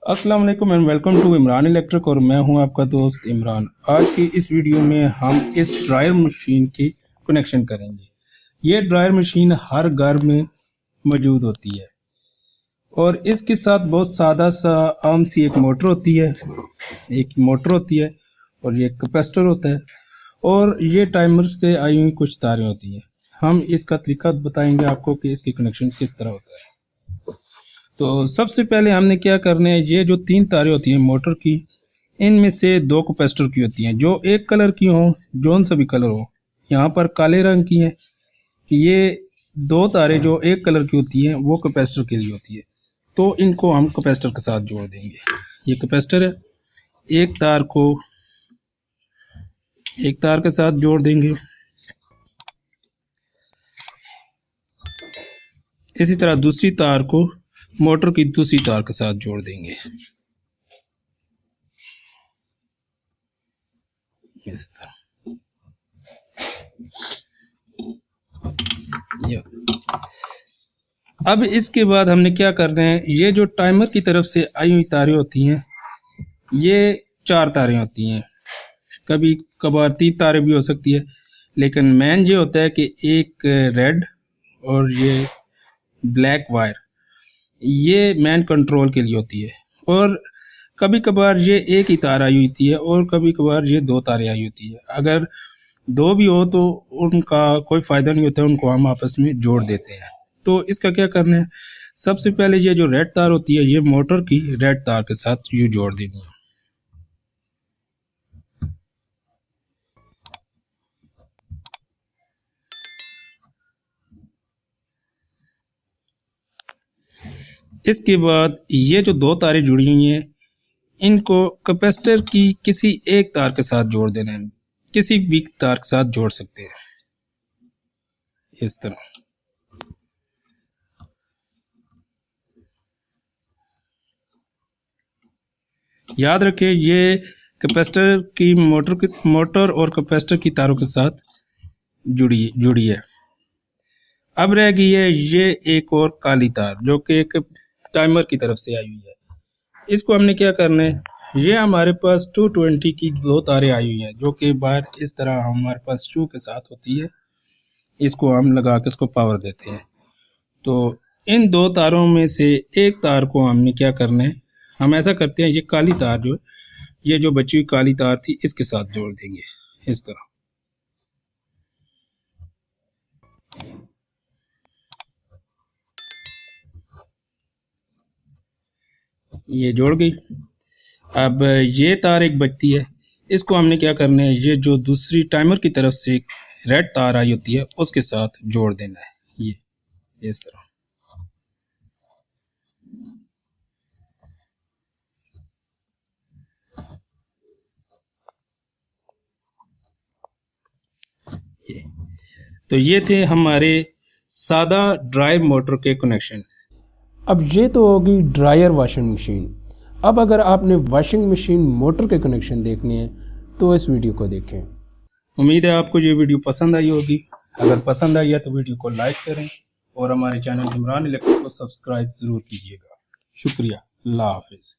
अस्सलाम वालेकुम and welcome to Imran electric और मैं हूं आपका दोस्त इमरान। आज की इस वीडियो में हम इस ड्रायर मशीन की कनेक्शन करेंगे। ये ड्रायर मशीन हर घर में मौजूद होती है और इसके साथ बहुत सादा सा आम सी एक मोटर होती है, और ये कैपेसिटर होता है और ये टाइमर से आई हुई कुछ तारें होती हैं। हम इसका तरीका बताएंगे आपको कि इसकी कनेक्शन किस तरह होता है। तो सबसे पहले हमने क्या करना है, ये जो 3 तारें होती हैं मोटर की, इनमें से 2 कैपेसिटर की होती हैं जो एक कलर की हो, जौन सा भी कलर हो। यहाँ पर काले रंग की हैं। ये 2 तारें जो एक कलर की होती हैं वो कैपेसिटर के लिए होती है, तो इनको हम कैपेसिटर के साथ जोड़ देंगे। ये कैपेसिटर है, एक तार के साथ जोड़ देंगे। इसी तरह दूसरी तार को मोटर की दूसरी तार के साथ जोड़ देंगे। इस तरह अब इसके बाद हमने क्या करना है, ये जो टाइमर की तरफ से आई हुई तारें होती हैं, ये 4 तारें होती हैं, कभी कभार 3 तारें भी हो सकती है, लेकिन मेन ये होता है कि एक रेड और ये ब्लैक वायर, ये मैन कंट्रोल के लिए होती है। और कभी कभार ये एक ही तार आई होती है और कभी कभार ये 2 तारें आई होती है। अगर 2 भी हो तो उनका कोई फ़ायदा नहीं होता, उनको हम आपस में जोड़ देते हैं। तो इसका क्या करना है, सबसे पहले ये जो रेड तार होती है ये मोटर की रेड तार के साथ यूँ जोड़ देनी है। इसके बाद ये जो 2 तारें जुड़ी हुई हैं इनको कैपेसिटर की किसी एक तार के साथ जोड़ देना है, किसी भी तार के साथ जोड़ सकते हैं इस तरह। याद रखें ये कैपेसिटर की मोटर और कैपेसिटर की तारों के साथ जुड़ी है। अब रह गई है ये एक और काली तार जो कि एक टाइमर की तरफ से आई हुई है। इसको हमने क्या करना है, ये हमारे पास 220 की 2 तारें आई हुई हैं जो कि बाहर इस तरह हमारे पास शू के साथ होती है। इसको हम लगा के इसको पावर देते हैं। तो इन 2 तारों में से एक तार को हमने क्या करना है, हम ऐसा करते हैं, ये काली तार जो ये जो बची हुई काली तार थी इसके साथ जोड़ देंगे इस तरह। ये जोड़ गई। अब ये तार एक बचती है, इसको हमने क्या करना है, ये जो दूसरी टाइमर की तरफ से रेड तार आई होती है उसके साथ जोड़ देना है, ये इस तरह। तो ये थे हमारे सादा ड्राइव मोटर के कनेक्शन। अब ये तो होगी ड्रायर वॉशिंग मशीन। अब अगर आपने वॉशिंग मशीन मोटर के कनेक्शन देखने हैं तो इस वीडियो को देखें। उम्मीद है आपको ये वीडियो पसंद आई होगी। अगर पसंद आई है तो वीडियो को लाइक करें और हमारे चैनल इमरान इलेक्ट्रिक को सब्सक्राइब ज़रूर कीजिएगा। शुक्रिया, अल्लाह हाफिज़।